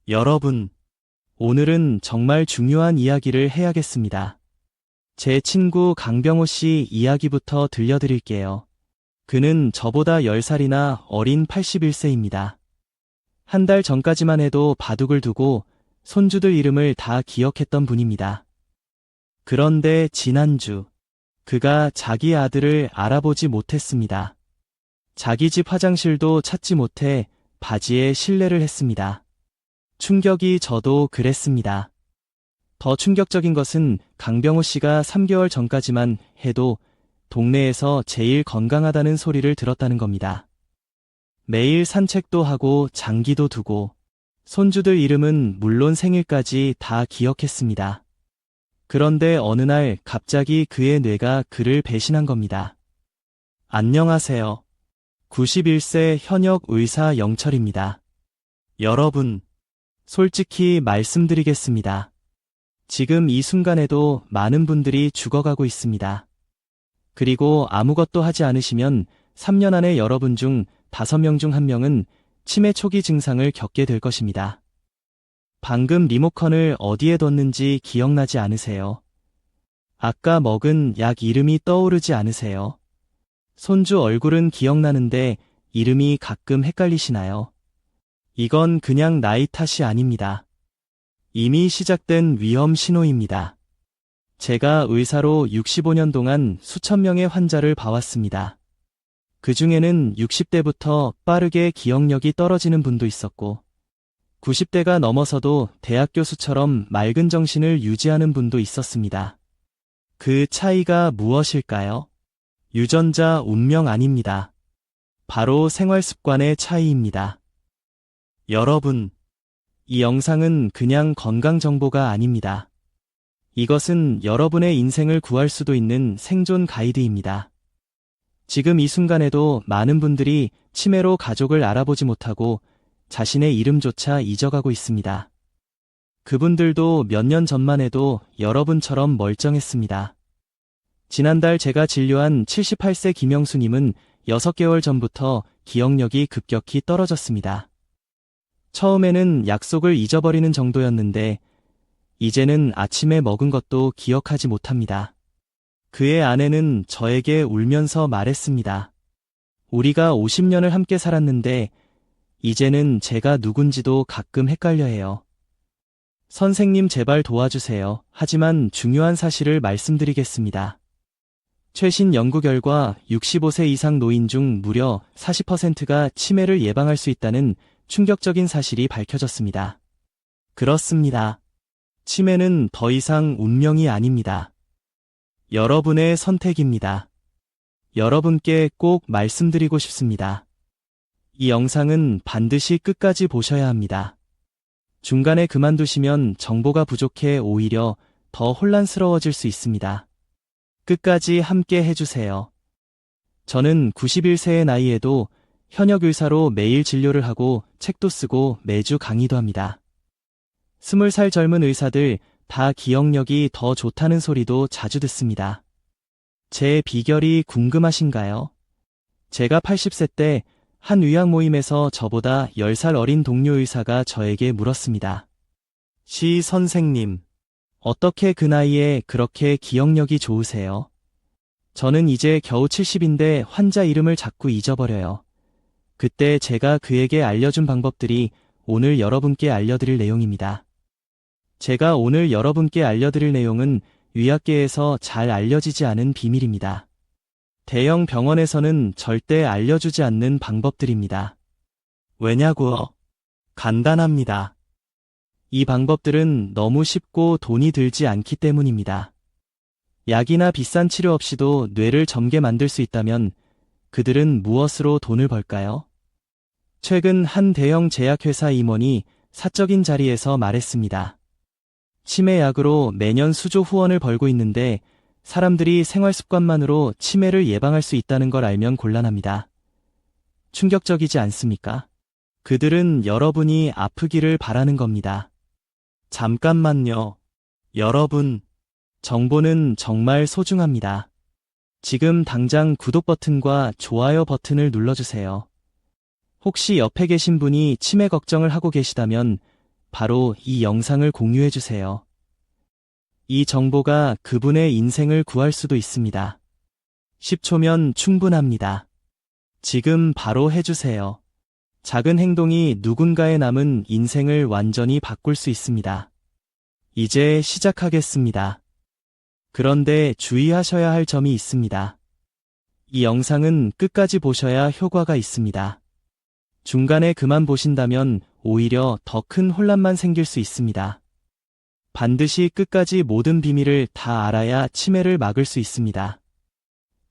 여러분, 오늘은 정말 중요한 이야기를 해야겠습니다. 제 친구 강병호 씨 이야기부터 들려드릴게요. 그는 저보다 10살이나 어린 81세입니다. 한 달 전까지만 해도 바둑을 두고 손주들 이름을 다 기억했던 분입니다. 그런데 지난주, 그가 자기 아들을 알아보지 못했습니다. 자기 집 화장실도 찾지 못해 바지에 실례를 했습니다. 충격이 저도 그랬습니다. 더 충격적인 것은 강병호 씨가 3개월 전까지만 해도 동네에서 제일 건강하다는 소리를 들었다는 겁니다. 매일 산책도 하고 장기도 두고 손주들 이름은 물론 생일까지 다 기억했습니다. 그런데 어느 날 갑자기 그의 뇌가 그를 배신한 겁니다. 안녕하세요. 91세 현역 의사 영철입니다. 여러분, 솔직히 말씀드리겠습니다. 지금 이 순간에도 많은 분들이 죽어가고 있습니다. 그리고 아무것도 하지 않으시면 3년 안에 여러분 중 5명 중 1명은 치매 초기 증상을 겪게 될 것입니다. 방금 리모컨을 어디에 뒀는지 기억나지 않으세요? 아까 먹은 약 이름이 떠오르지 않으세요? 손주 얼굴은 기억나는데 이름이 가끔 헷갈리시나요? 이건 그냥 나이 탓이 아닙니다. 이미 시작된 위험 신호입니다. 제가 의사로 65년 동안 수천 명의 환자를 봐왔습니다. 그 중에는 60대부터 빠르게 기억력이 떨어지는 분도 있었고, 90대가 넘어서도 대학 교수처럼 맑은 정신을 유지하는 분도 있었습니다. 그 차이가 무엇일까요? 유전자 운명 아닙니다. 바로 생활 습관의 차이입니다. 여러분, 이 영상은 그냥 건강 정보가 아닙니다. 이것은 여러분의 인생을 구할 수도 있는 생존 가이드입니다. 지금 이 순간에도 많은 분들이 치매로 가족을 알아보지 못하고 자신의 이름조차 잊어가고 있습니다. 그분들도 몇 년 전만 해도 여러분처럼 멀쩡했습니다. 지난달 제가 진료한 78세 김영수님은 6개월 전부터 기억력이 급격히 떨어졌습니다. 처음에는 약속을 잊어버리는 정도였는데 이제는 아침에 먹은 것도 기억하지 못합니다. 그의 아내는 저에게 울면서 말했습니다. 우리가 50년을 함께 살았는데 이제는 제가 누군지도 가끔 헷갈려 해요. 선생님 제발 도와주세요. 하지만 중요한 사실을 말씀드리겠습니다. 최신 연구 결과 65세 이상 노인 중 무려 40%가 치매를 예방할 수 있다는 충격적인 사실이 밝혀졌습니다. 그렇습니다. 치매는 더 이상 운명이 아닙니다. 여러분의 선택입니다. 여러분께 꼭 말씀드리고 싶습니다. 이 영상은 반드시 끝까지 보셔야 합니다. 중간에 그만두시면 정보가 부족해 오히려 더 혼란스러워질 수 있습니다. 끝까지 함께 해주세요. 저는 91세의 나이에도 현역 의사로 매일 진료를 하고 책도 쓰고 매주 강의도 합니다. 20살 젊은 의사들 다 기억력이 더 좋다는 소리도 자주 듣습니다. 제 비결이 궁금하신가요? 제가 80세 때 한 의학 모임에서 저보다 10살 어린 동료 의사가 저에게 물었습니다. 시 선생님, 어떻게 그 나이에 그렇게 기억력이 좋으세요? 저는 이제 겨우 70인데 환자 이름을 자꾸 잊어버려요. 그때 제가 그에게 알려준 방법들이 오늘 여러분께 알려드릴 내용입니다. 제가 오늘 여러분께 알려드릴 내용은 의학계에서 잘 알려지지 않은 비밀입니다. 대형 병원에서는 절대 알려주지 않는 방법들입니다. 왜냐고요? 간단합니다. 이 방법들은 너무 쉽고 돈이 들지 않기 때문입니다. 약이나 비싼 치료 없이도 뇌를 젊게 만들 수 있다면 그들은 무엇으로 돈을 벌까요? 최근 한 대형 제약회사 임원이 사적인 자리에서 말했습니다. 치매약으로 매년 수조 후원을 벌고 있는데 사람들이 생활 습관만으로 치매를 예방할 수 있다는 걸 알면 곤란합니다. 충격적이지 않습니까? 그들은 여러분이 아프기를 바라는 겁니다. 잠깐만요. 여러분, 정보는 정말 소중합니다. 지금 당장 구독 버튼과 좋아요 버튼을 눌러주세요. 혹시 옆에 계신 분이 치매 걱정을 하고 계시다면 바로 이 영상을 공유해 주세요. 이 정보가 그분의 인생을 구할 수도 있습니다. 10초면 충분합니다. 지금 바로 해주세요. 작은 행동이 누군가의 남은 인생을 완전히 바꿀 수 있습니다. 이제 시작하겠습니다. 그런데 주의하셔야 할 점이 있습니다. 이 영상은 끝까지 보셔야 효과가 있습니다. 중간에 그만 보신다면 오히려 더 큰 혼란만 생길 수 있습니다. 반드시 끝까지 모든 비밀을 다 알아야 치매를 막을 수 있습니다.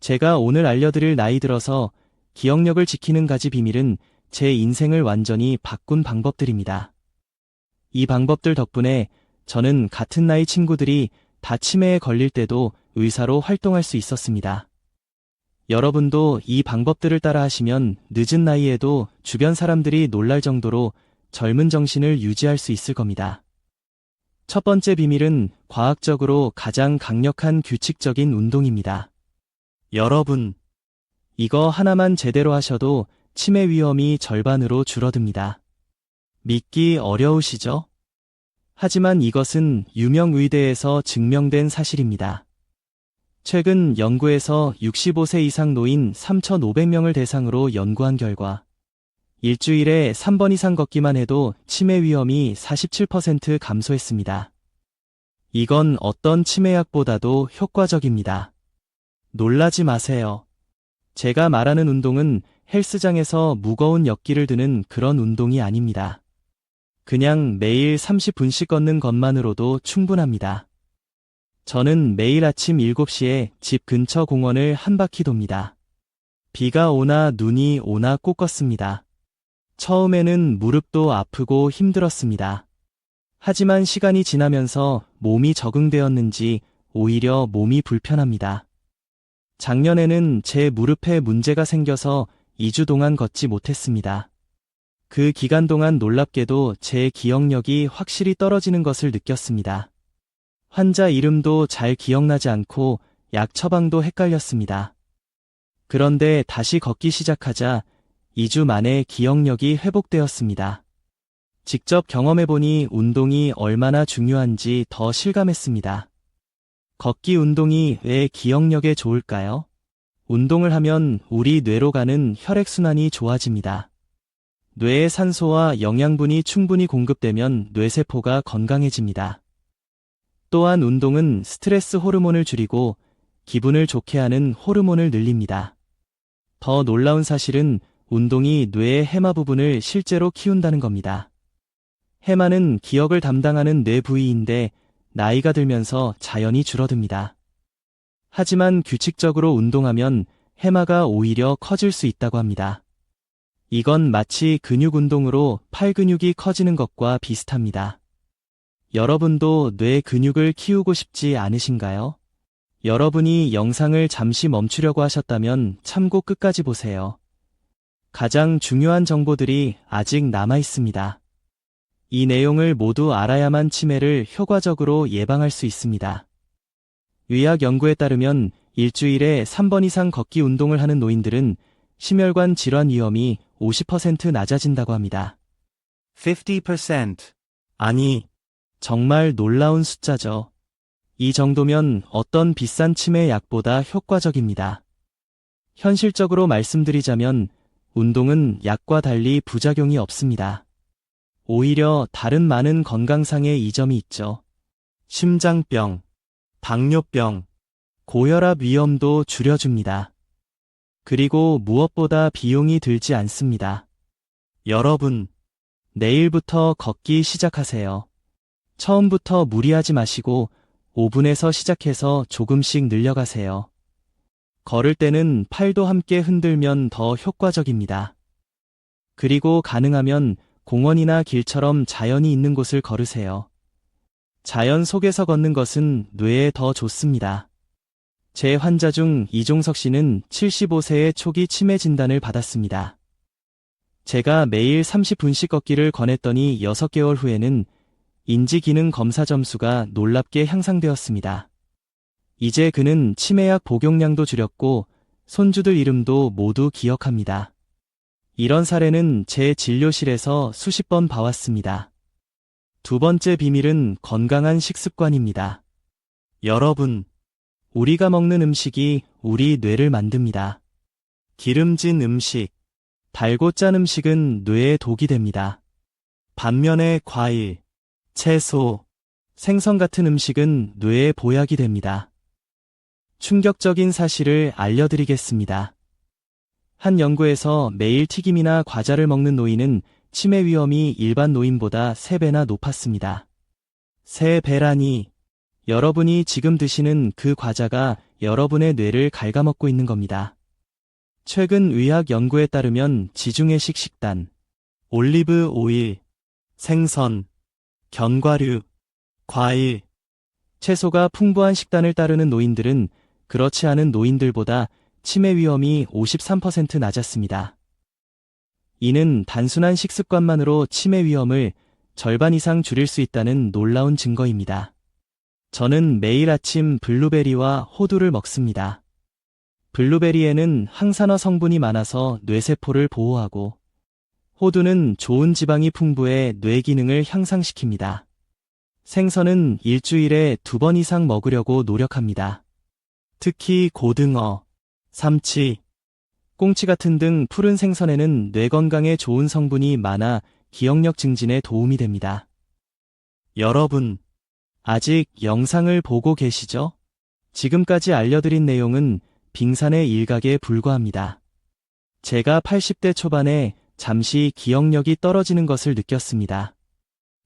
제가 오늘 알려드릴 나이 들어서 기억력을 지키는 가지 비밀은 제 인생을 완전히 바꾼 방법들입니다. 이 방법들 덕분에 저는 같은 나이 친구들이 다 치매에 걸릴 때도 의사로 활동할 수 있었습니다. 여러분도 이 방법들을 따라 하시면 늦은 나이에도 주변 사람들이 놀랄 정도로 젊은 정신을 유지할 수 있을 겁니다. 첫 번째 비밀은 과학적으로 가장 강력한 규칙적인 운동입니다. 여러분, 이거 하나만 제대로 하셔도 치매 위험이 절반으로 줄어듭니다. 믿기 어려우시죠? 하지만 이것은 유명 의대에서 증명된 사실입니다. 최근 연구에서 65세 이상 노인 3,500명을 대상으로 연구한 결과 일주일에 3번 이상 걷기만 해도 치매 위험이 47% 감소했습니다. 이건 어떤 치매약보다도 효과적입니다. 놀라지 마세요. 제가 말하는 운동은 헬스장에서 무거운 역기를 드는 그런 운동이 아닙니다. 그냥 매일 30분씩 걷는 것만으로도 충분합니다. 저는 매일 아침 7시에 집 근처 공원을 한 바퀴 돕니다. 비가 오나 눈이 오나 꼭 걷습니다. 처음에는 무릎도 아프고 힘들었습니다. 하지만 시간이 지나면서 몸이 적응되었는지 오히려 몸이 불편합니다. 작년에는 제 무릎에 문제가 생겨서 2주 동안 걷지 못했습니다. 그 기간 동안 놀랍게도 제 기억력이 확실히 떨어지는 것을 느꼈습니다. 환자 이름도 잘 기억나지 않고 약 처방도 헷갈렸습니다. 그런데 다시 걷기 시작하자 2주 만에 기억력이 회복되었습니다. 직접 경험해보니 운동이 얼마나 중요한지 더 실감했습니다. 걷기 운동이 왜 기억력에 좋을까요? 운동을 하면 우리 뇌로 가는 혈액순환이 좋아집니다. 뇌에 산소와 영양분이 충분히 공급되면 뇌세포가 건강해집니다. 또한 운동은 스트레스 호르몬을 줄이고 기분을 좋게 하는 호르몬을 늘립니다. 더 놀라운 사실은 운동이 뇌의 해마 부분을 실제로 키운다는 겁니다. 해마는 기억을 담당하는 뇌 부위인데 나이가 들면서 자연히 줄어듭니다. 하지만 규칙적으로 운동하면 해마가 오히려 커질 수 있다고 합니다. 이건 마치 근육 운동으로 팔 근육이 커지는 것과 비슷합니다. 여러분도 뇌 근육을 키우고 싶지 않으신가요? 여러분이 영상을 잠시 멈추려고 하셨다면 참고 끝까지 보세요. 가장 중요한 정보들이 아직 남아 있습니다. 이 내용을 모두 알아야만 치매를 효과적으로 예방할 수 있습니다. 의학 연구에 따르면 일주일에 3번 이상 걷기 운동을 하는 노인들은 심혈관 질환 위험이 50% 낮아진다고 합니다. 50%. 아니, 정말 놀라운 숫자죠. 이 정도면 어떤 비싼 치매 약보다 효과적입니다. 현실적으로 말씀드리자면 운동은 약과 달리 부작용이 없습니다. 오히려 다른 많은 건강상의 이점이 있죠. 심장병, 당뇨병, 고혈압 위험도 줄여줍니다. 그리고 무엇보다 비용이 들지 않습니다. 여러분, 내일부터 걷기 시작하세요. 처음부터 무리하지 마시고 5분에서 시작해서 조금씩 늘려가세요. 걸을 때는 팔도 함께 흔들면 더 효과적입니다. 그리고 가능하면 공원이나 길처럼 자연이 있는 곳을 걸으세요. 자연 속에서 걷는 것은 뇌에 더 좋습니다. 제 환자 중 이종석 씨는 75세에 초기 치매 진단을 받았습니다. 제가 매일 30분씩 걷기를 권했더니 6개월 후에는 인지기능 검사 점수가 놀랍게 향상되었습니다. 이제 그는 치매약 복용량도 줄였고 손주들 이름도 모두 기억합니다. 이런 사례는 제 진료실에서 수십 번 봐왔습니다. 두 번째 비밀은 건강한 식습관입니다. 여러분, 우리가 먹는 음식이 우리 뇌를 만듭니다. 기름진 음식, 달고 짠 음식은 뇌에 독이 됩니다. 반면에 과일, 채소, 생선 같은 음식은 뇌에 보약이 됩니다. 충격적인 사실을 알려드리겠습니다. 한 연구에서 매일 튀김이나 과자를 먹는 노인은 치매 위험이 일반 노인보다 3배나 높았습니다. 3배라니, 여러분이 지금 드시는 그 과자가 여러분의 뇌를 갉아먹고 있는 겁니다. 최근 의학 연구에 따르면 지중해식 식단, 올리브 오일, 생선, 견과류, 과일, 채소가 풍부한 식단을 따르는 노인들은 그렇지 않은 노인들보다 치매 위험이 53% 낮았습니다. 이는 단순한 식습관만으로 치매 위험을 절반 이상 줄일 수 있다는 놀라운 증거입니다. 저는 매일 아침 블루베리와 호두를 먹습니다. 블루베리에는 항산화 성분이 많아서 뇌세포를 보호하고, 호두는 좋은 지방이 풍부해 뇌 기능을 향상시킵니다. 생선은 일주일에 2번 이상 먹으려고 노력합니다. 특히 고등어, 삼치, 꽁치 같은 등 푸른 생선에는 뇌 건강에 좋은 성분이 많아 기억력 증진에 도움이 됩니다. 여러분, 아직 영상을 보고 계시죠? 지금까지 알려드린 내용은 빙산의 일각에 불과합니다. 제가 80대 초반에 잠시 기억력이 떨어지는 것을 느꼈습니다.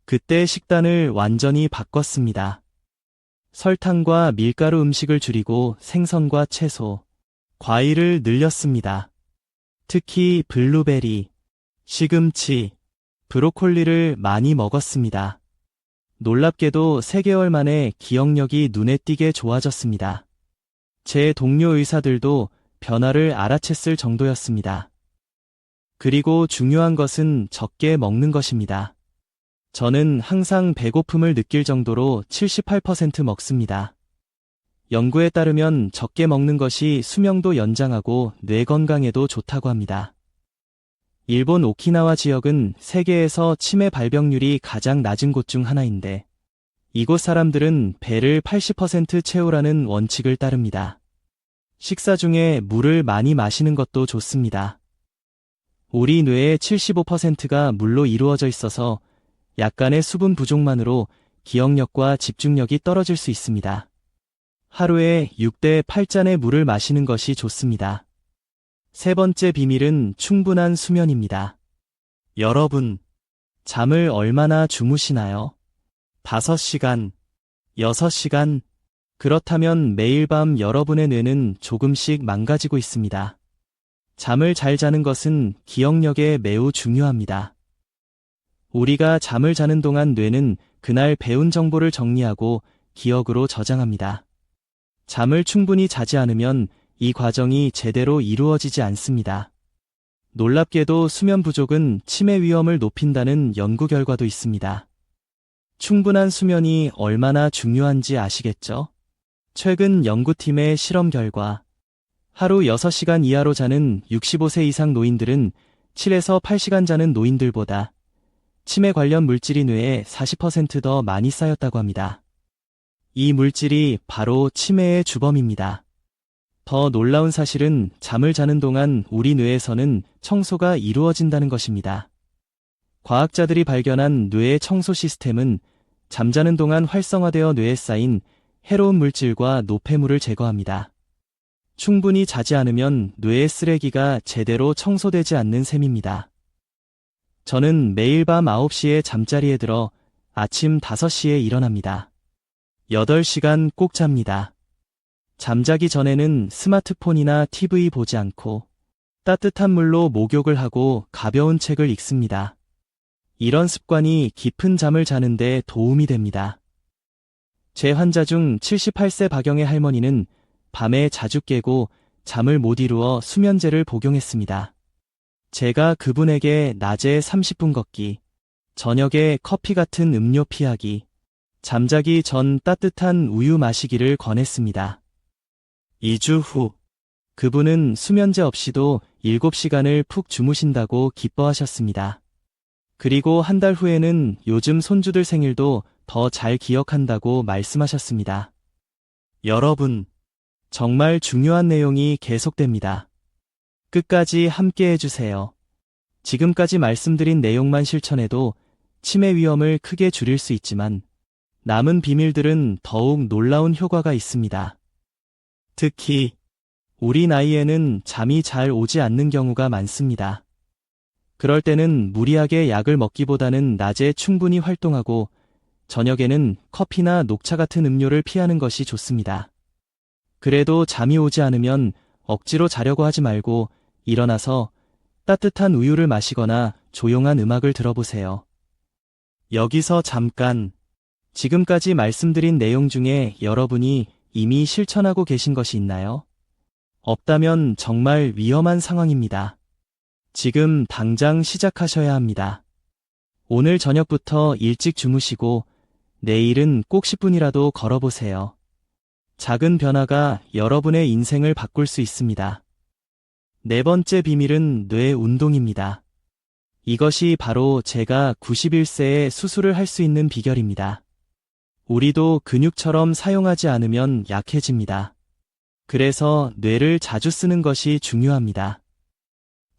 그때 식단을 완전히 바꿨습니다. 설탕과 밀가루 음식을 줄이고 생선과 채소, 과일을 늘렸습니다. 특히 블루베리, 시금치, 브로콜리를 많이 먹었습니다. 놀랍게도 3개월 만에 기억력이 눈에 띄게 좋아졌습니다. 제 동료 의사들도 변화를 알아챘을 정도였습니다. 그리고 중요한 것은 적게 먹는 것입니다. 저는 항상 배고픔을 느낄 정도로 78% 먹습니다. 연구에 따르면 적게 먹는 것이 수명도 연장하고 뇌 건강에도 좋다고 합니다. 일본 오키나와 지역은 세계에서 치매 발병률이 가장 낮은 곳 중 하나인데, 이곳 사람들은 배를 80% 채우라는 원칙을 따릅니다. 식사 중에 물을 많이 마시는 것도 좋습니다. 우리 뇌의 75%가 물로 이루어져 있어서 약간의 수분 부족만으로 기억력과 집중력이 떨어질 수 있습니다. 하루에 6대 8잔의 물을 마시는 것이 좋습니다. 세 번째 비밀은 충분한 수면입니다. 여러분, 잠을 얼마나 주무시나요? 5시간, 6시간? 그렇다면 매일 밤 여러분의 뇌는 조금씩 망가지고 있습니다. 잠을 잘 자는 것은 기억력에 매우 중요합니다. 우리가 잠을 자는 동안 뇌는 그날 배운 정보를 정리하고 기억으로 저장합니다. 잠을 충분히 자지 않으면 이 과정이 제대로 이루어지지 않습니다. 놀랍게도 수면 부족은 치매 위험을 높인다는 연구 결과도 있습니다. 충분한 수면이 얼마나 중요한지 아시겠죠? 최근 연구팀의 실험 결과, 하루 6시간 이하로 자는 65세 이상 노인들은 7에서 8시간 자는 노인들보다 치매 관련 물질이 뇌에 40% 많이 쌓였다고 합니다. 이 물질이 바로 치매의 주범입니다. 더 놀라운 사실은 잠을 자는 동안 우리 뇌에서는 청소가 이루어진다는 것입니다. 과학자들이 발견한 뇌의 청소 시스템은 잠자는 동안 활성화되어 뇌에 쌓인 해로운 물질과 노폐물을 제거합니다. 충분히 자지 않으면 뇌의 쓰레기가 제대로 청소되지 않는 셈입니다. 저는 매일 밤 9시에 잠자리에 들어 아침 5시에 일어납니다. 8시간 꼭 잡니다. 잠자기 전에는 스마트폰이나 TV 보지 않고 따뜻한 물로 목욕을 하고 가벼운 책을 읽습니다. 이런 습관이 깊은 잠을 자는 데 도움이 됩니다. 제 환자 중 78세 박영애 할머니는 밤에 자주 깨고 잠을 못 이루어 수면제를 복용했습니다. 제가 그분에게 낮에 30분 걷기, 저녁에 커피 같은 음료 피하기, 잠자기 전 따뜻한 우유 마시기를 권했습니다. 2주 후, 그분은 수면제 없이도 7시간을 푹 주무신다고 기뻐하셨습니다. 그리고 한 달 후에는 요즘 손주들 생일도 더 잘 기억한다고 말씀하셨습니다. 여러분, 정말 중요한 내용이 계속됩니다. 끝까지 함께 해주세요. 지금까지 말씀드린 내용만 실천해도 치매 위험을 크게 줄일 수 있지만 남은 비밀들은 더욱 놀라운 효과가 있습니다. 특히 우리 나이에는 잠이 잘 오지 않는 경우가 많습니다. 그럴 때는 무리하게 약을 먹기보다는 낮에 충분히 활동하고 저녁에는 커피나 녹차 같은 음료를 피하는 것이 좋습니다. 그래도 잠이 오지 않으면 억지로 자려고 하지 말고 일어나서 따뜻한 우유를 마시거나 조용한 음악을 들어보세요. 여기서 잠깐, 지금까지 말씀드린 내용 중에 여러분이 이미 실천하고 계신 것이 있나요? 없다면 정말 위험한 상황입니다. 지금 당장 시작하셔야 합니다. 오늘 저녁부터 일찍 주무시고 내일은 꼭 10분이라도 걸어보세요. 작은 변화가 여러분의 인생을 바꿀 수 있습니다. 네 번째 비밀은 뇌 운동입니다. 이것이 바로 제가 91세에 수술을 할 수 있는 비결입니다. 우리도 근육처럼 사용하지 않으면 약해집니다. 그래서 뇌를 자주 쓰는 것이 중요합니다.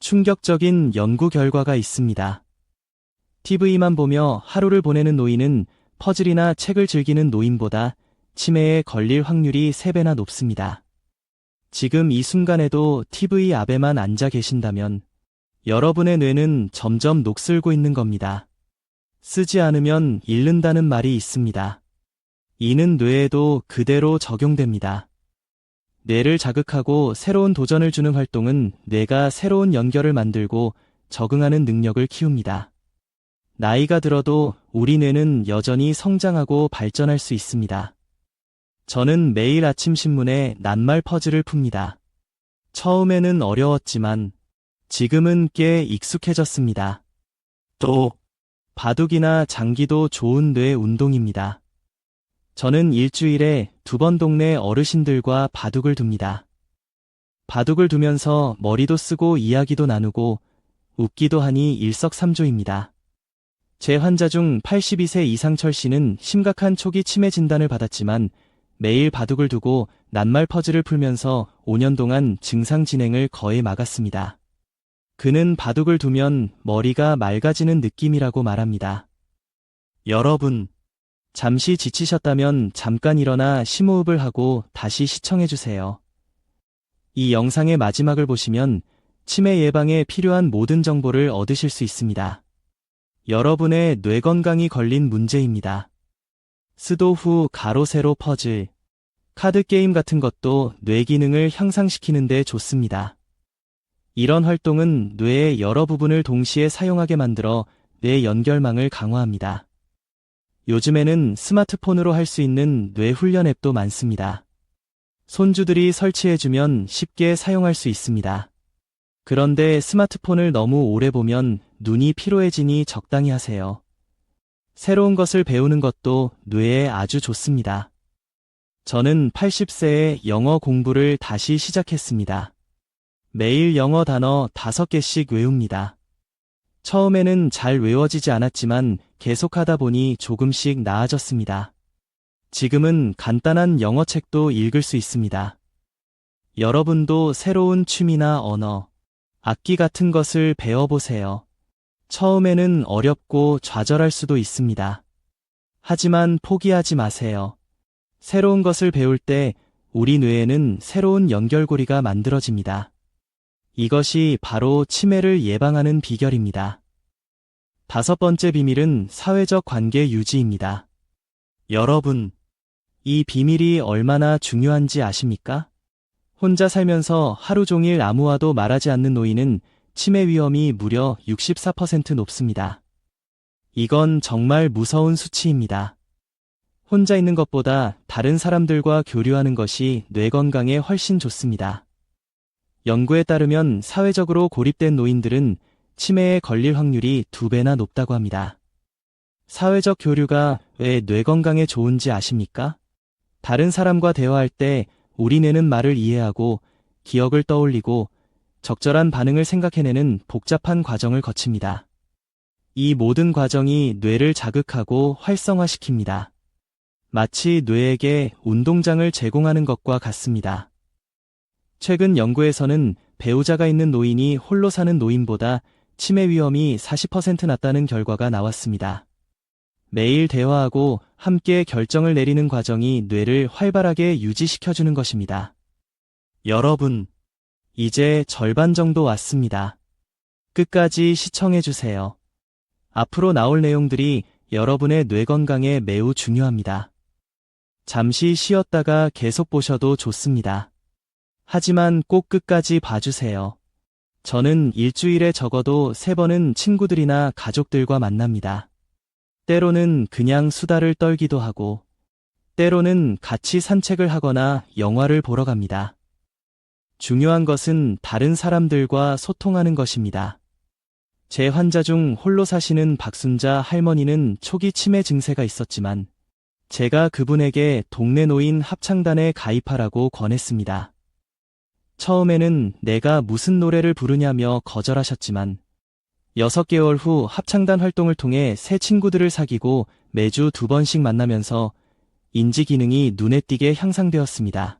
충격적인 연구 결과가 있습니다. TV만 보며 하루를 보내는 노인은 퍼즐이나 책을 즐기는 노인보다 치매에 걸릴 확률이 3배나 높습니다. 지금 이 순간에도 TV 앞에만 앉아 계신다면 여러분의 뇌는 점점 녹슬고 있는 겁니다. 쓰지 않으면 잃는다는 말이 있습니다. 이는 뇌에도 그대로 적용됩니다. 뇌를 자극하고 새로운 도전을 주는 활동은 뇌가 새로운 연결을 만들고 적응하는 능력을 키웁니다. 나이가 들어도 우리 뇌는 여전히 성장하고 발전할 수 있습니다. 저는 매일 아침 신문에 낱말 퍼즐을 풉니다. 처음에는 어려웠지만 지금은 꽤 익숙해졌습니다. 또 바둑이나 장기도 좋은 뇌 운동입니다. 저는 일주일에 2번 동네 어르신들과 바둑을 둡니다. 바둑을 두면서 머리도 쓰고 이야기도 나누고 웃기도 하니 일석삼조입니다. 제 환자 중 82세 이상철 씨는 심각한 초기 치매 진단을 받았지만 매일 바둑을 두고 낱말 퍼즐을 풀면서 5년 동안 증상 진행을 거의 막았습니다. 그는 바둑을 두면 머리가 맑아지는 느낌이라고 말합니다. 여러분, 잠시 지치셨다면 잠깐 일어나 심호흡을 하고 다시 시청해주세요. 이 영상의 마지막을 보시면 치매 예방에 필요한 모든 정보를 얻으실 수 있습니다. 여러분의 뇌 건강이 걸린 문제입니다. 수도 후 가로 세로 퍼즐, 카드 게임 같은 것도 뇌 기능을 향상시키는 데 좋습니다. 이런 활동은 뇌의 여러 부분을 동시에 사용하게 만들어 뇌 연결망을 강화합니다. 요즘에는 스마트폰으로 할 수 있는 뇌 훈련 앱도 많습니다. 손주들이 설치해주면 쉽게 사용할 수 있습니다. 그런데 스마트폰을 너무 오래 보면 눈이 피로해지니 적당히 하세요. 새로운 것을 배우는 것도 뇌에 아주 좋습니다. 저는 80세에 영어 공부를 다시 시작했습니다. 매일 영어 단어 5개씩 외웁니다. 처음에는 잘 외워지지 않았지만 계속하다 보니 조금씩 나아졌습니다. 지금은 간단한 영어 책도 읽을 수 있습니다. 여러분도 새로운 취미나 언어, 악기 같은 것을 배워보세요. 처음에는 어렵고 좌절할 수도 있습니다. 하지만 포기하지 마세요. 새로운 것을 배울 때 우리 뇌에는 새로운 연결고리가 만들어집니다. 이것이 바로 치매를 예방하는 비결입니다. 5번째 비밀은 사회적 관계 유지입니다. 여러분, 이 비밀이 얼마나 중요한지 아십니까? 혼자 살면서 하루 종일 아무와도 말하지 않는 노인은 치매 위험이 무려 64% 높습니다. 이건 정말 무서운 수치입니다. 혼자 있는 것보다 다른 사람들과 교류하는 것이 뇌 건강에 훨씬 좋습니다. 연구에 따르면 사회적으로 고립된 노인들은 치매에 걸릴 확률이 2배나 높다고 합니다. 사회적 교류가 왜 뇌 건강에 좋은지 아십니까? 다른 사람과 대화할 때 우리 뇌는 말을 이해하고 기억을 떠올리고 적절한 반응을 생각해내는 복잡한 과정을 거칩니다. 이 모든 과정이 뇌를 자극하고 활성화시킵니다. 마치 뇌에게 운동장을 제공하는 것과 같습니다. 최근 연구에서는 배우자가 있는 노인이 홀로 사는 노인보다 치매 위험이 40% 낮다는 결과가 나왔습니다. 매일 대화하고 함께 결정을 내리는 과정이 뇌를 활발하게 유지시켜주는 것입니다. 여러분, 이제 절반 정도 왔습니다. 끝까지 시청해주세요. 앞으로 나올 내용들이 여러분의 뇌 건강에 매우 중요합니다. 잠시 쉬었다가 계속 보셔도 좋습니다. 하지만 꼭 끝까지 봐주세요. 저는 일주일에 적어도 3번은 친구들이나 가족들과 만납니다. 때로는 그냥 수다를 떨기도 하고, 때로는 같이 산책을 하거나 영화를 보러 갑니다. 중요한 것은 다른 사람들과 소통하는 것입니다. 제 환자 중 홀로 사시는 박순자 할머니는 초기 치매 증세가 있었지만, 제가 그분에게 동네 노인 합창단에 가입하라고 권했습니다. 처음에는 내가 무슨 노래를 부르냐며 거절하셨지만 6개월 후 합창단 활동을 통해 새 친구들을 사귀고 매주 2번씩 만나면서 인지 기능이 눈에 띄게 향상되었습니다.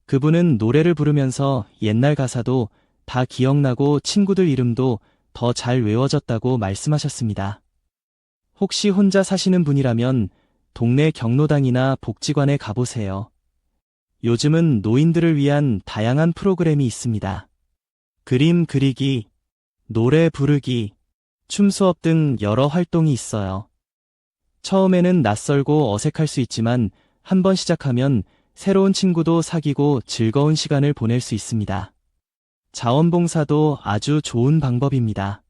그분은 노래를 부르면서 옛날 가사도 다 기억나고 친구들 이름도 더 잘 외워졌다고 말씀하셨습니다. 혹시 혼자 사시는 분이라면 동네 경로당이나 복지관에 가보세요. 요즘은 노인들을 위한 다양한 프로그램이 있습니다. 그림 그리기, 노래 부르기, 춤 수업 등 여러 활동이 있어요. 처음에는 낯설고 어색할 수 있지만 한번 시작하면 새로운 친구도 사귀고 즐거운 시간을 보낼 수 있습니다. 자원봉사도 아주 좋은 방법입니다.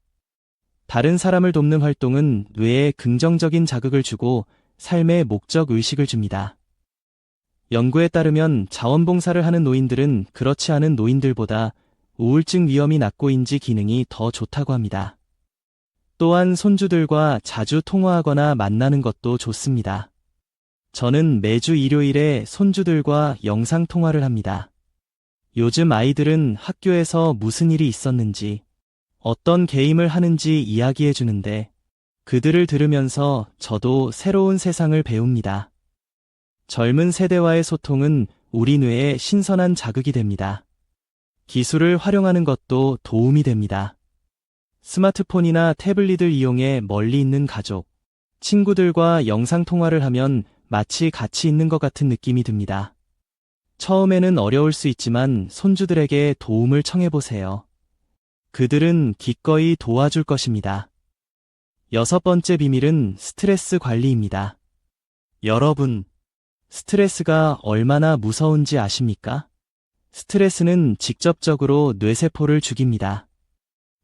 다른 사람을 돕는 활동은 뇌에 긍정적인 자극을 주고 삶의 목적 의식을 줍니다. 연구에 따르면 자원봉사를 하는 노인들은 그렇지 않은 노인들보다 우울증 위험이 낮고 인지 기능이 더 좋다고 합니다. 또한 손주들과 자주 통화하거나 만나는 것도 좋습니다. 저는 매주 일요일에 손주들과 영상통화를 합니다. 요즘 아이들은 학교에서 무슨 일이 있었는지, 어떤 게임을 하는지 이야기해 주는데 그들을 들으면서 저도 새로운 세상을 배웁니다. 젊은 세대와의 소통은 우리 뇌에 신선한 자극이 됩니다. 기술을 활용하는 것도 도움이 됩니다. 스마트폰이나 태블릿을 이용해 멀리 있는 가족, 친구들과 영상통화를 하면 마치 같이 있는 것 같은 느낌이 듭니다. 처음에는 어려울 수 있지만 손주들에게 도움을 청해보세요. 그들은 기꺼이 도와줄 것입니다. 6번째 비밀은 스트레스 관리입니다. 여러분, 스트레스가 얼마나 무서운지 아십니까? 스트레스는 직접적으로 뇌세포를 죽입니다.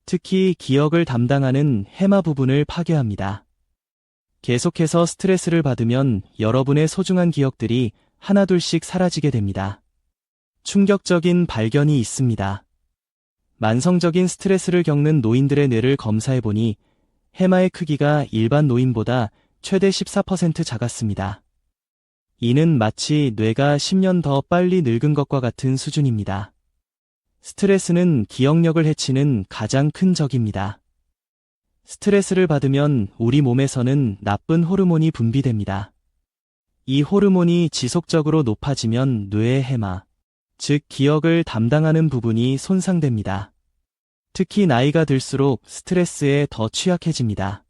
특히 기억을 담당하는 해마 부분을 파괴합니다. 계속해서 스트레스를 받으면 여러분의 소중한 기억들이 하나둘씩 사라지게 됩니다. 충격적인 발견이 있습니다. 만성적인 스트레스를 겪는 노인들의 뇌를 검사해보니 해마의 크기가 일반 노인보다 최대 14% 작았습니다. 이는 마치 뇌가 10년 더 빨리 늙은 것과 같은 수준입니다. 스트레스는 기억력을 해치는 가장 큰 적입니다. 스트레스를 받으면 우리 몸에서는 나쁜 호르몬이 분비됩니다. 이 호르몬이 지속적으로 높아지면 뇌의 해마, 즉 기억을 담당하는 부분이 손상됩니다. 특히 나이가 들수록 스트레스에 더 취약해집니다.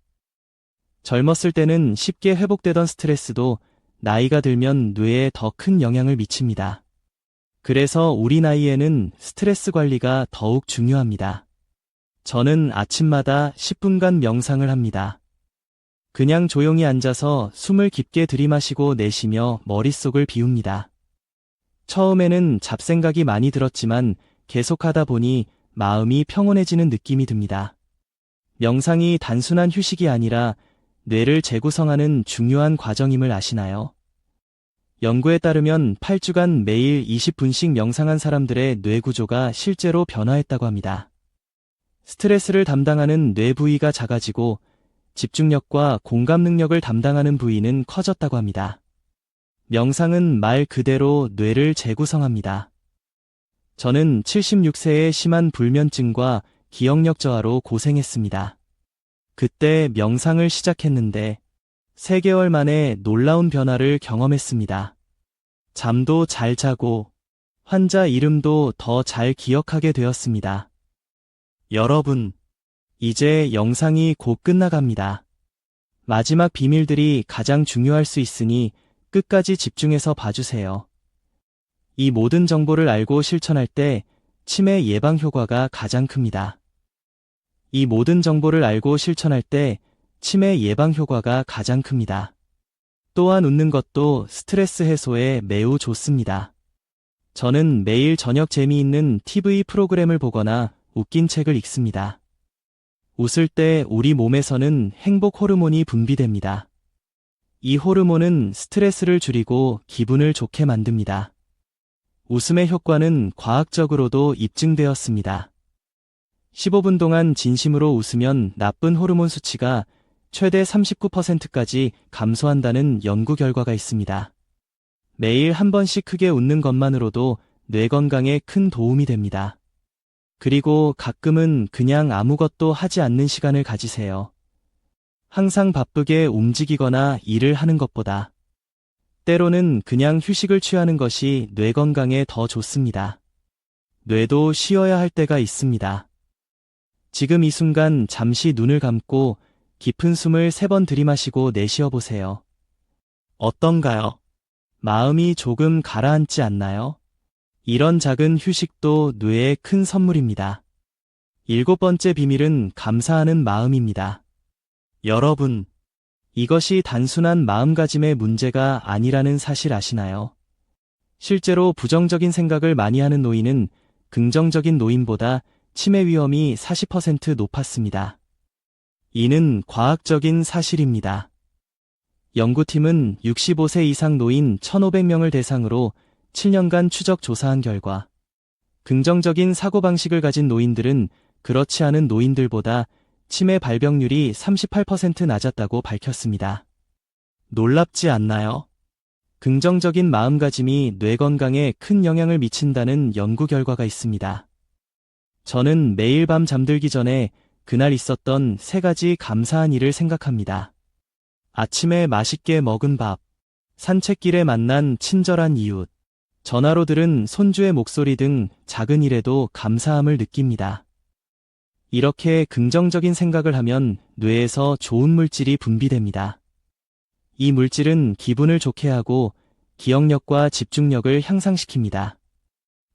젊었을 때는 쉽게 회복되던 스트레스도 나이가 들면 뇌에 더 큰 영향을 미칩니다. 그래서 우리 나이에는 스트레스 관리가 더욱 중요합니다. 저는 아침마다 10분간 명상을 합니다. 그냥 조용히 앉아서 숨을 깊게 들이마시고 내쉬며 머릿속을 비웁니다. 처음에는 잡생각이 많이 들었지만 계속하다 보니 마음이 평온해지는 느낌이 듭니다. 명상이 단순한 휴식이 아니라 뇌를 재구성하는 중요한 과정임을 아시나요? 연구에 따르면 8주간 매일 20분씩 명상한 사람들의 뇌 구조가 실제로 변화했다고 합니다. 스트레스를 담당하는 뇌 부위가 작아지고 집중력과 공감 능력을 담당하는 부위는 커졌다고 합니다. 명상은 말 그대로 뇌를 재구성합니다. 저는 76세의 심한 불면증과 기억력 저하로 고생했습니다. 그때 명상을 시작했는데 3개월 만에 놀라운 변화를 경험했습니다. 잠도 잘 자고 환자 이름도 더 잘 기억하게 되었습니다. 여러분, 이제 영상이 곧 끝나갑니다. 마지막 비밀들이 가장 중요할 수 있으니 끝까지 집중해서 봐주세요. 이 모든 정보를 알고 실천할 때 치매 예방 효과가 가장 큽니다. 이 모든 정보를 알고 실천할 때 치매 예방 효과가 가장 큽니다. 또한 웃는 것도 스트레스 해소에 매우 좋습니다. 저는 매일 저녁 재미있는 TV 프로그램을 보거나 웃긴 책을 읽습니다. 웃을 때 우리 몸에서는 행복 호르몬이 분비됩니다. 이 호르몬은 스트레스를 줄이고 기분을 좋게 만듭니다. 웃음의 효과는 과학적으로도 입증되었습니다. 15분 동안 진심으로 웃으면 나쁜 호르몬 수치가 최대 39%까지 감소한다는 연구 결과가 있습니다. 매일 한 번씩 크게 웃는 것만으로도 뇌 건강에 큰 도움이 됩니다. 그리고 가끔은 그냥 아무것도 하지 않는 시간을 가지세요. 항상 바쁘게 움직이거나 일을 하는 것보다 때로는 그냥 휴식을 취하는 것이 뇌 건강에 더 좋습니다. 뇌도 쉬어야 할 때가 있습니다. 지금 이 순간 잠시 눈을 감고 깊은 숨을 3번 들이마시고 내쉬어 보세요. 어떤가요? 마음이 조금 가라앉지 않나요? 이런 작은 휴식도 뇌에 큰 선물입니다. 7번째 비밀은 감사하는 마음입니다. 여러분, 이것이 단순한 마음가짐의 문제가 아니라는 사실 아시나요? 실제로 부정적인 생각을 많이 하는 노인은 긍정적인 노인보다 치매 위험이 40% 높았습니다. 이는 과학적인 사실입니다. 연구팀은 65세 이상 노인 1,500명을 대상으로 7년간 추적 조사한 결과 긍정적인 사고방식을 가진 노인들은 그렇지 않은 노인들보다 치매 발병률이 38% 낮았다고 밝혔습니다. 놀랍지 않나요? 긍정적인 마음가짐이 뇌 건강에 큰 영향을 미친다는 연구 결과가 있습니다. 저는 매일 밤 잠들기 전에 그날 있었던 3가지 감사한 일을 생각합니다. 아침에 맛있게 먹은 밥, 산책길에 만난 친절한 이웃, 전화로 들은 손주의 목소리 등 작은 일에도 감사함을 느낍니다. 이렇게 긍정적인 생각을 하면 뇌에서 좋은 물질이 분비됩니다. 이 물질은 기분을 좋게 하고 기억력과 집중력을 향상시킵니다.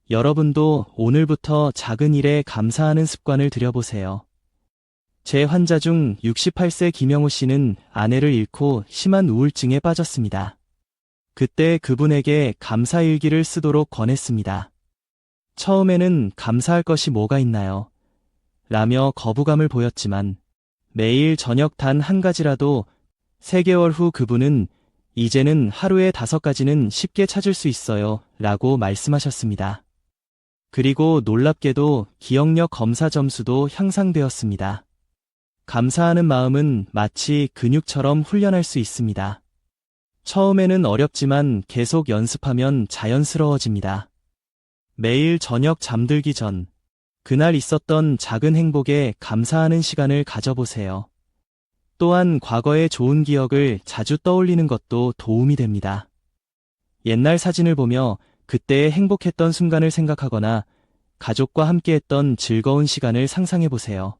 여러분도 오늘부터 작은 일에 감사하는 습관을 들여보세요. 제 환자 중 68세 김영호 씨는 아내를 잃고 심한 우울증에 빠졌습니다. 그때 그분에게 감사일기를 쓰도록 권했습니다. 처음에는 감사할 것이 뭐가 있나요? 라며 거부감을 보였지만 매일 저녁 단 한 가지라도 3개월 후 그분은 이제는 하루에 5가지는 쉽게 찾을 수 있어요 라고 말씀하셨습니다. 그리고 놀랍게도 기억력 검사 점수도 향상되었습니다. 감사하는 마음은 마치 근육처럼 훈련할 수 있습니다. 처음에는 어렵지만 계속 연습하면 자연스러워집니다. 매일 저녁 잠들기 전, 그날 있었던 작은 행복에 감사하는 시간을 가져보세요. 또한 과거의 좋은 기억을 자주 떠올리는 것도 도움이 됩니다. 옛날 사진을 보며 그때의 행복했던 순간을 생각하거나 가족과 함께했던 즐거운 시간을 상상해보세요.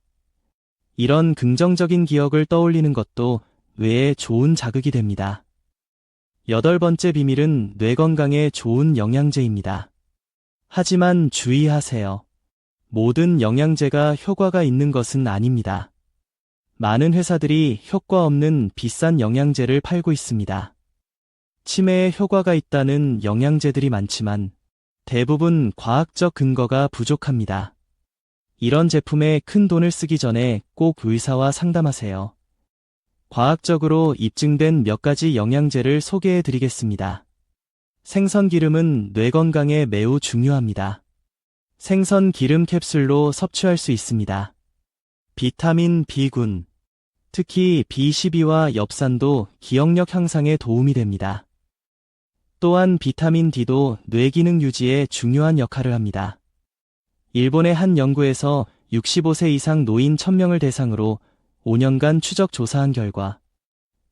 이런 긍정적인 기억을 떠올리는 것도 뇌에 좋은 자극이 됩니다. 8번째 비밀은 뇌 건강에 좋은 영양제입니다. 하지만 주의하세요. 모든 영양제가 효과가 있는 것은 아닙니다. 많은 회사들이 효과 없는 비싼 영양제를 팔고 있습니다. 치매에 효과가 있다는 영양제들이 많지만 대부분 과학적 근거가 부족합니다. 이런 제품에 큰 돈을 쓰기 전에 꼭 의사와 상담하세요. 과학적으로 입증된 몇 가지 영양제를 소개해 드리겠습니다. 생선 기름은 뇌 건강에 매우 중요합니다. 생선 기름 캡슐로 섭취할 수 있습니다. 비타민 B군, 특히 B12와 엽산도 기억력 향상에 도움이 됩니다. 또한 비타민 D도 뇌 기능 유지에 중요한 역할을 합니다. 일본의 한 연구에서 65세 이상 노인 1,000명을 대상으로 5년간 추적 조사한 결과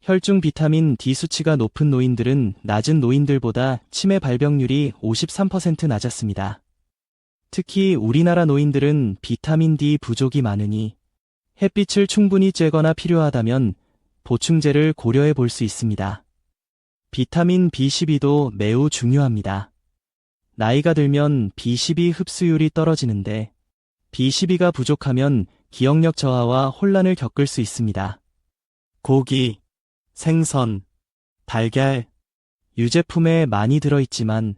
혈중 비타민 D 수치가 높은 노인들은 낮은 노인들보다 치매 발병률이 53% 낮았습니다. 특히 우리나라 노인들은 비타민 D 부족이 많으니 햇빛을 충분히 쬐거나 필요하다면 보충제를 고려해 볼 수 있습니다. 비타민 B12도 매우 중요합니다. 나이가 들면 B12 흡수율이 떨어지는데 B12가 부족하면 기억력 저하와 혼란을 겪을 수 있습니다. 고기, 생선, 달걀, 유제품에 많이 들어있지만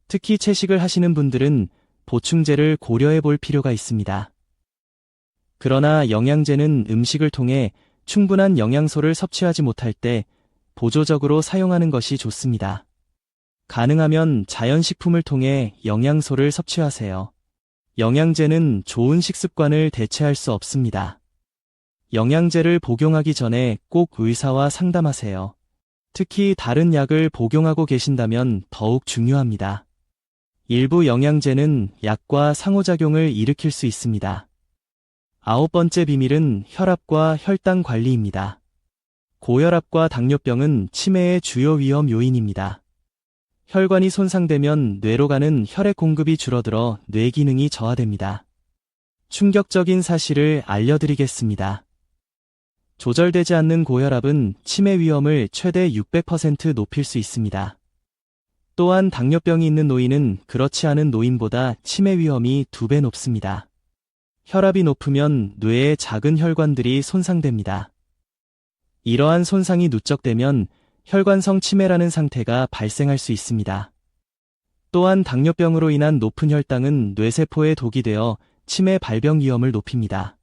특히 채식을 하시는 분들은 보충제를 고려해 볼 필요가 있습니다. 그러나 영양제는 음식을 통해 충분한 영양소를 섭취하지 못할 때 보조적으로 사용하는 것이 좋습니다. 가능하면 자연식품을 통해 영양소를 섭취하세요. 영양제는 좋은 식습관을 대체할 수 없습니다. 영양제를 복용하기 전에 꼭 의사와 상담하세요. 특히 다른 약을 복용하고 계신다면 더욱 중요합니다. 일부 영양제는 약과 상호작용을 일으킬 수 있습니다. 9번째 비밀은 혈압과 혈당 관리입니다. 고혈압과 당뇨병은 치매의 주요 위험 요인입니다. 혈관이 손상되면 뇌로 가는 혈액 공급이 줄어들어 뇌 기능이 저하됩니다. 충격적인 사실을 알려드리겠습니다. 조절되지 않는 고혈압은 치매 위험을 최대 600% 높일 수 있습니다. 또한 당뇨병이 있는 노인은 그렇지 않은 노인보다 치매 위험이 2배 높습니다. 혈압이 높으면 뇌의 작은 혈관들이 손상됩니다. 이러한 손상이 누적되면 혈관성 치매라는 상태가 발생할 수 있습니다. 또한 당뇨병으로 인한 높은 혈당은 뇌세포에 독이 되어 치매 발병 위험을 높입니다.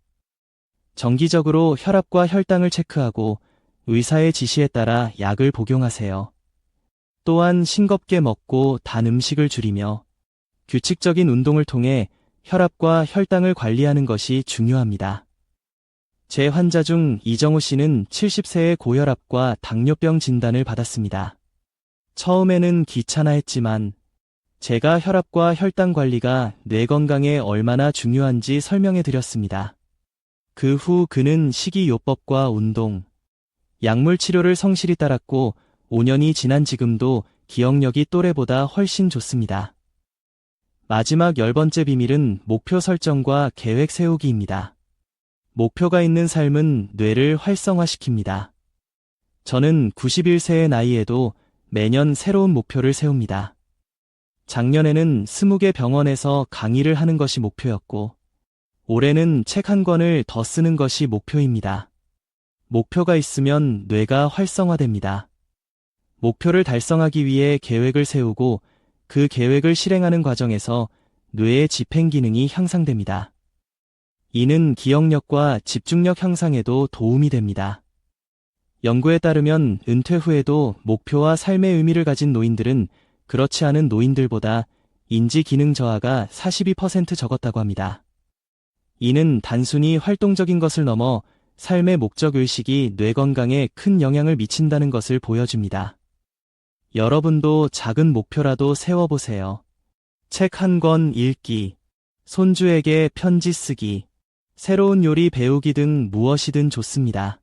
정기적으로 혈압과 혈당을 체크하고 의사의 지시에 따라 약을 복용하세요. 또한 싱겁게 먹고 단 음식을 줄이며 규칙적인 운동을 통해 혈압과 혈당을 관리하는 것이 중요합니다. 제 환자 중 이정우 씨는 70세의 고혈압과 당뇨병 진단을 받았습니다. 처음에는 귀찮아했지만 제가 혈압과 혈당 관리가 뇌 건강에 얼마나 중요한지 설명해 드렸습니다. 그 후 그는 식이요법과 운동, 약물 치료를 성실히 따랐고 5년이 지난 지금도 기억력이 또래보다 훨씬 좋습니다. 마지막 10번째 비밀은 목표 설정과 계획 세우기입니다. 목표가 있는 삶은 뇌를 활성화시킵니다. 저는 91세의 나이에도 매년 새로운 목표를 세웁니다. 작년에는 20개 병원에서 강의를 하는 것이 목표였고, 올해는 책 한 권을 더 쓰는 것이 목표입니다. 목표가 있으면 뇌가 활성화됩니다. 목표를 달성하기 위해 계획을 세우고 그 계획을 실행하는 과정에서 뇌의 집행 기능이 향상됩니다. 이는 기억력과 집중력 향상에도 도움이 됩니다. 연구에 따르면 은퇴 후에도 목표와 삶의 의미를 가진 노인들은 그렇지 않은 노인들보다 인지 기능 저하가 42% 적었다고 합니다. 이는 단순히 활동적인 것을 넘어 삶의 목적 의식이 뇌 건강에 큰 영향을 미친다는 것을 보여줍니다. 여러분도 작은 목표라도 세워보세요. 책 한 권 읽기, 손주에게 편지 쓰기, 새로운 요리 배우기 등 무엇이든 좋습니다.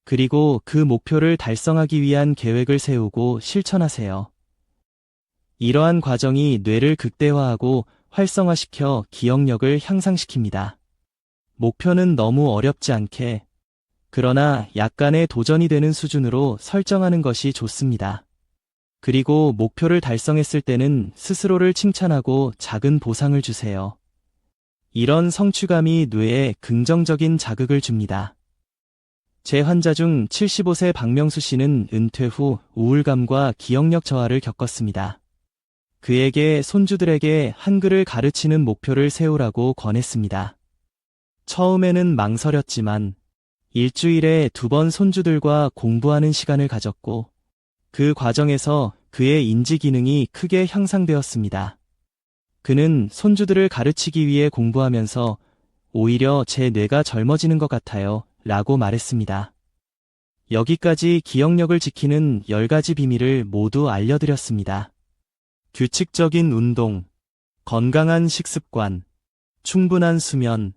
그리고 그 목표를 달성하기 위한 계획을 세우고 실천하세요. 이러한 과정이 뇌를 극대화하고 활성화시켜 기억력을 향상시킵니다. 목표는 너무 어렵지 않게, 그러나 약간의 도전이 되는 수준으로 설정하는 것이 좋습니다. 그리고 목표를 달성했을 때는 스스로를 칭찬하고 작은 보상을 주세요. 이런 성취감이 뇌에 긍정적인 자극을 줍니다. 제 환자 중 75세 박명수 씨는 은퇴 후 우울감과 기억력 저하를 겪었습니다. 그에게 손주들에게 한글을 가르치는 목표를 세우라고 권했습니다. 처음에는 망설였지만 일주일에 2번 손주들과 공부하는 시간을 가졌고 그 과정에서 그의 인지 기능이 크게 향상되었습니다. 그는 손주들을 가르치기 위해 공부하면서 오히려 제 뇌가 젊어지는 것 같아요 라고 말했습니다. 여기까지 기억력을 지키는 10가지 비밀을 모두 알려드렸습니다. 규칙적인 운동, 건강한 식습관, 충분한 수면,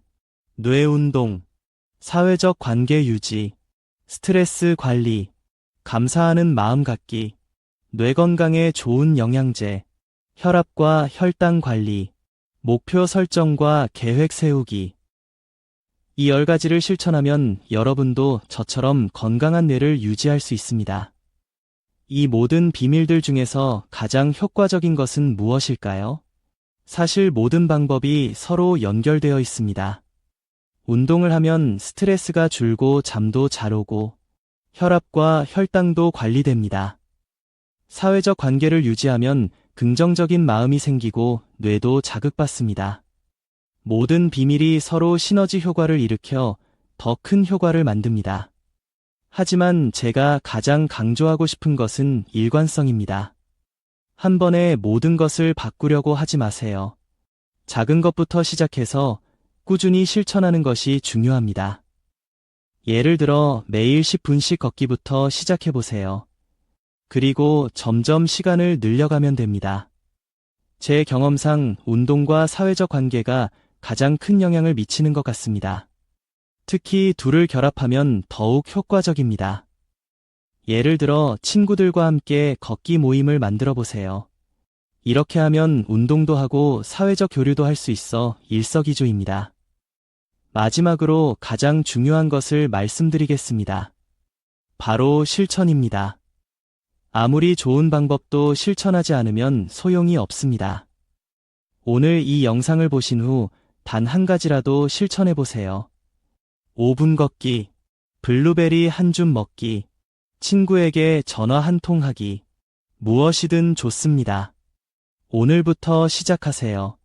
뇌 운동, 사회적 관계 유지, 스트레스 관리, 감사하는 마음 갖기, 뇌 건강에 좋은 영양제, 혈압과 혈당 관리, 목표 설정과 계획 세우기. 이 10가지를 실천하면 여러분도 저처럼 건강한 뇌를 유지할 수 있습니다. 이 모든 비밀들 중에서 가장 효과적인 것은 무엇일까요? 사실 모든 방법이 서로 연결되어 있습니다. 운동을 하면 스트레스가 줄고 잠도 잘 오고 혈압과 혈당도 관리됩니다. 사회적 관계를 유지하면 긍정적인 마음이 생기고 뇌도 자극받습니다. 모든 비밀이 서로 시너지 효과를 일으켜 더 큰 효과를 만듭니다. 하지만 제가 가장 강조하고 싶은 것은 일관성입니다. 한 번에 모든 것을 바꾸려고 하지 마세요. 작은 것부터 시작해서 꾸준히 실천하는 것이 중요합니다. 예를 들어 매일 10분씩 걷기부터 시작해보세요. 그리고 점점 시간을 늘려가면 됩니다. 제 경험상 운동과 사회적 관계가 가장 큰 영향을 미치는 것 같습니다. 특히 둘을 결합하면 더욱 효과적입니다. 예를 들어 친구들과 함께 걷기 모임을 만들어 보세요. 이렇게 하면 운동도 하고 사회적 교류도 할 수 있어 일석이조입니다. 마지막으로 가장 중요한 것을 말씀드리겠습니다. 바로 실천입니다. 아무리 좋은 방법도 실천하지 않으면 소용이 없습니다. 오늘 이 영상을 보신 후 단 한 가지라도 실천해 보세요. 5분 걷기, 블루베리 한 줌 먹기, 친구에게 전화 한 통 하기, 무엇이든 좋습니다. 오늘부터 시작하세요.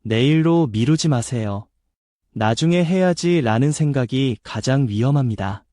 내일로 미루지 마세요. 나중에 해야지 라는 생각이 가장 위험합니다.